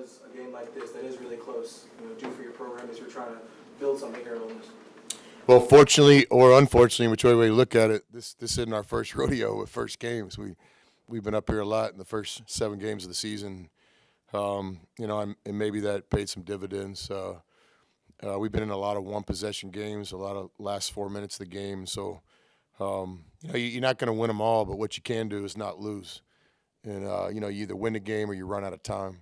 does a game like this that is really close, do for your program as you're trying to build something here at Ole Miss? Well, fortunately or unfortunately, whichever way you look at it, this isn't our first rodeo with first games. We've been up here a lot in the first 7 games of the season, and maybe that paid some dividends. We've been in a lot of one-possession games, a lot of last 4 minutes of the game. So, you're not going to win them all, but what you can do is not lose. And, you either win the game or you run out of time.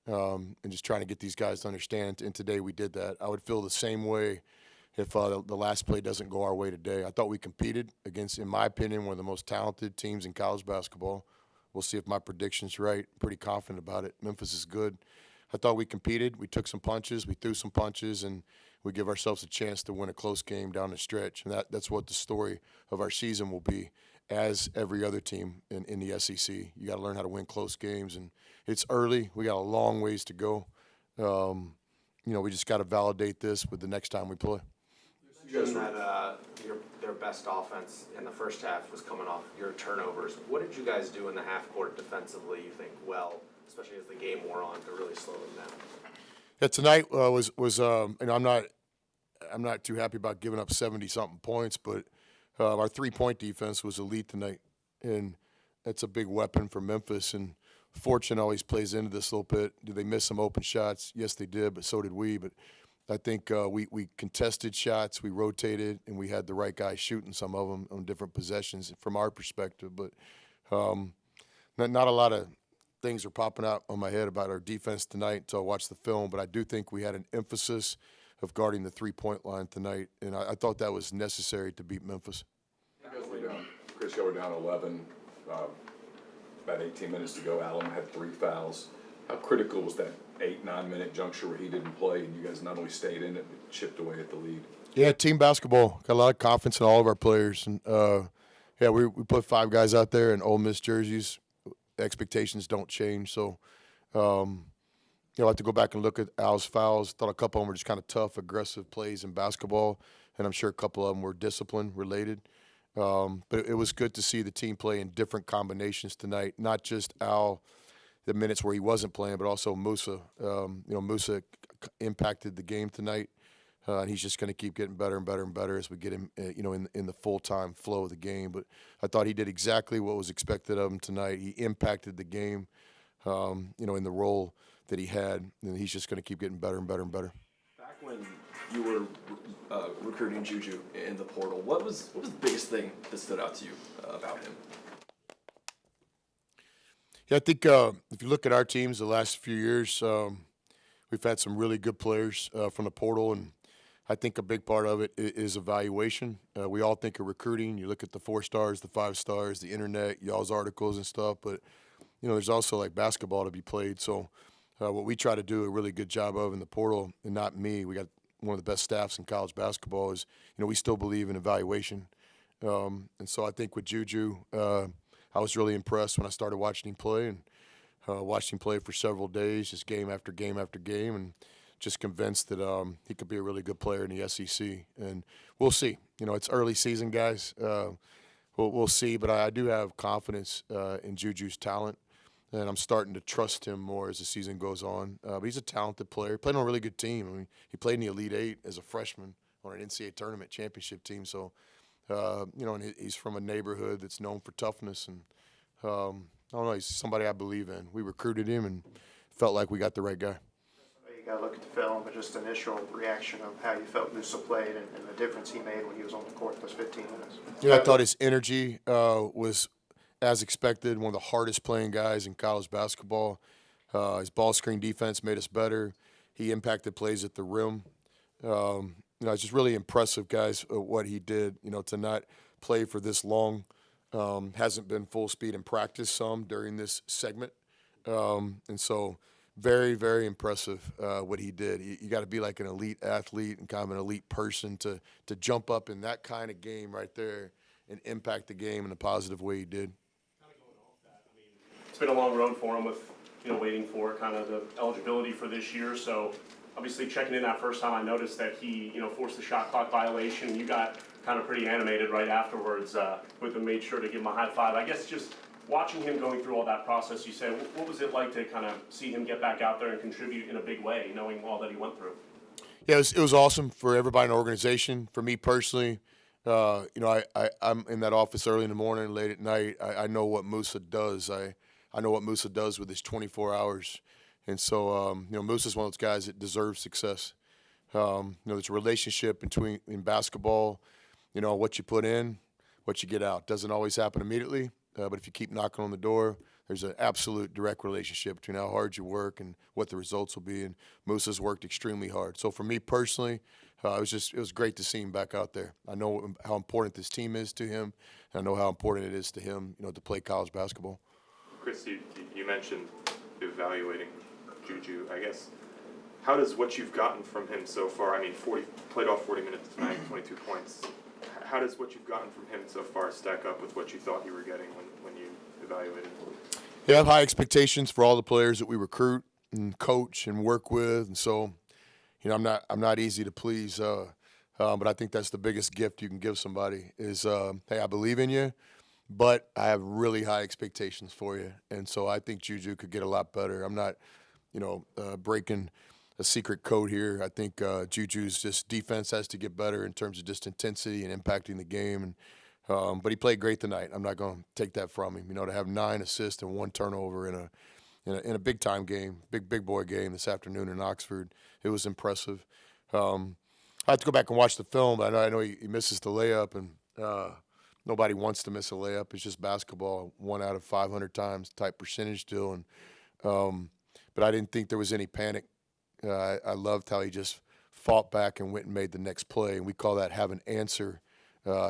And just trying to get these guys to understand. And today we did that. I would feel the same way if the last play doesn't go our way today. I thought we competed against, in my opinion, one of the most talented teams in college basketball. We'll see if my prediction's right. Pretty confident about it. Memphis is good. I thought we competed. We took some punches. We threw some punches, and we give ourselves a chance to win a close game down the stretch. And that's what the story of our season will be, as every other team in the SEC. You got to learn how to win close games, and it's early. We got a long ways to go. We just got to validate this with the next time we play. You mentioned that their best offense in the first half was coming off your turnovers. What did you guys do in the half court defensively, you think, well, especially as the game wore on, to really slow them down? Yeah, tonight was I'm not too happy about giving up 70-something points, but our three-point defense was elite tonight, and that's a big weapon for Memphis. And fortune always plays into this a little bit. Did they miss some open shots? Yes, they did, but so did we. But I think we contested shots, we rotated, and we had the right guys shooting some of them on different possessions from our perspective. But not a lot of things are popping out on my head about our defense tonight until I watch the film. But I do think we had an emphasis of guarding the three-point line tonight, and I thought that was necessary to beat Memphis. Chris, y'all were down 11, about 18 minutes to go. Allen had 3 fouls. How critical was that 8-9 minute juncture where he didn't play, and you guys not only stayed in it but chipped away at the lead? Yeah, team basketball. Got a lot of confidence in all of our players, and we put 5 guys out there in Ole Miss jerseys. Expectations don't change, so I have to go back and look at Al's fouls. Thought a couple of them were just kind of tough, aggressive plays in basketball, and I'm sure a couple of them were discipline related. But it was good to see the team play in different combinations tonight, not just Al, the minutes where he wasn't playing, but also Musa. Musa impacted the game tonight, and he's just going to keep getting better and better and better as we get him, in the full-time flow of the game. But I thought he did exactly what was expected of him tonight. He impacted the game, in the role that he had, and he's just going to keep getting better and better and better. Back when you were recruiting Juju in the portal, what was the biggest thing that stood out to you about him? Yeah, I think if you look at our teams the last few years, we've had some really good players from the portal, and I think a big part of it is evaluation. We all think of recruiting. You look at the 4 stars, the 5 stars, the internet, y'all's articles and stuff, but there's also like basketball to be played. So what we try to do a really good job of in the portal, and not me, we got one of the best staffs in college basketball, is we still believe in evaluation. And so I think with Juju, I was really impressed when I started watching him play, and watched him play for several days, just game after game after game, and just convinced that he could be a really good player in the SEC. And we'll see. It's early season, guys. We'll see, but I do have confidence in Juju's talent, and I'm starting to trust him more as the season goes on. But he's a talented player. He played on a really good team. I mean, he played in the Elite Eight as a freshman on an NCAA tournament championship team. So, and he's from a neighborhood that's known for toughness. And I don't know, he's somebody I believe in. We recruited him and felt like we got the right guy. You got to look at the film, but just initial reaction of how you felt Musa played and the difference he made when he was on the court those 15 minutes. Yeah, I thought his energy was as expected, one of the hardest playing guys in college basketball. His ball screen defense made us better. He impacted plays at the rim. It's just really impressive, guys, what he did. To not play for this long, hasn't been full speed in practice some during this segment. And so very, very impressive what he did. You got to be like an elite athlete and kind of an elite person to jump up in that kind of game right there and impact the game in a positive way he did. Kind of going off that, it's been a long road for him with, waiting for kind of the eligibility for this year. So obviously checking in that first time, I noticed that he, forced the shot clock violation. You got kind of pretty animated right afterwards with him, made sure to give him a high five. I guess just watching him going through all that process, you said, what was it like to kind of see him get back out there and contribute in a big way, knowing all that he went through? Yeah, it was awesome for everybody in the organization. For me personally, I'm in that office early in the morning, late at night. I know what Musa does. I know what Musa does with his 24 hours. And so, Musa's one of those guys that deserves success. There's a relationship in basketball, what you put in, what you get out. Doesn't always happen immediately, but if you keep knocking on the door, there's an absolute direct relationship between how hard you work and what the results will be. And Musa's worked extremely hard. So for me personally, it was great to see him back out there. I know how important this team is to him, and I know how important it is to him, to play college basketball. Chris, you mentioned evaluating Juju. I guess, how does what you've gotten from him so far, played off 40 minutes tonight, 22 points. How does what you've gotten from him so far stack up with what you thought you were getting when you evaluated him? Yeah, I have high expectations for all the players that we recruit and coach and work with, and so, I'm not easy to please, but I think that's the biggest gift you can give somebody is, hey, I believe in you, but I have really high expectations for you, and so I think Juju could get a lot better. I'm not, breaking a secret code here. I think Juju's just defense has to get better in terms of just intensity and impacting the game, and but he played great tonight. I'm not going to take that from him. To have 9 assists and 1 turnover in a big time game, big boy game this afternoon in Oxford, it was impressive. I have to go back and watch the film, but I know he misses the layup, and nobody wants to miss a layup. It's just basketball, 1 out of 500 times type percentage still, and but I didn't think there was any panic. I loved how he just fought back and went and made the next play, and we call that have an answer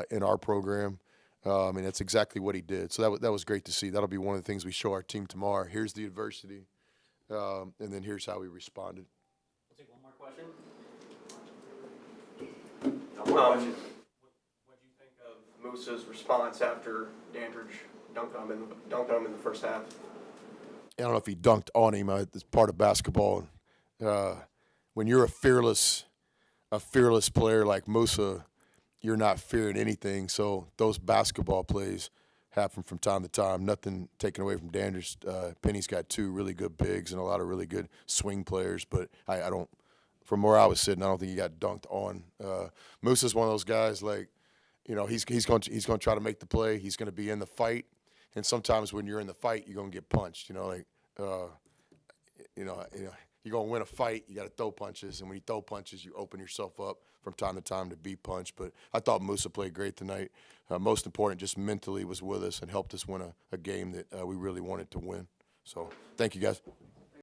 in our program. And that's exactly what he did. So that was great to see. That'll be one of the things we show our team tomorrow. Here's the adversity, and then here's how we responded. We'll take one more question. What do you think of Musa's response after Dandridge dunked on him in the first half? I don't know if he dunked on him. It's part of basketball. When you're a fearless player like Musa, you're not fearing anything. So those basketball plays happen from time to time. Nothing taken away from Dandridge. Penny's got 2 really good bigs and a lot of really good swing players. But I don't. From where I was sitting, I don't think he got dunked on. Musa's one of those guys he's going to try to make the play. He's going to be in the fight. And sometimes when you're in the fight, you're going to get punched. You're going to win a fight, you got to throw punches. And when you throw punches, you open yourself up from time to time to be punched. But I thought Musa played great tonight. Most important, just mentally was with us and helped us win a game that we really wanted to win. So thank you, guys.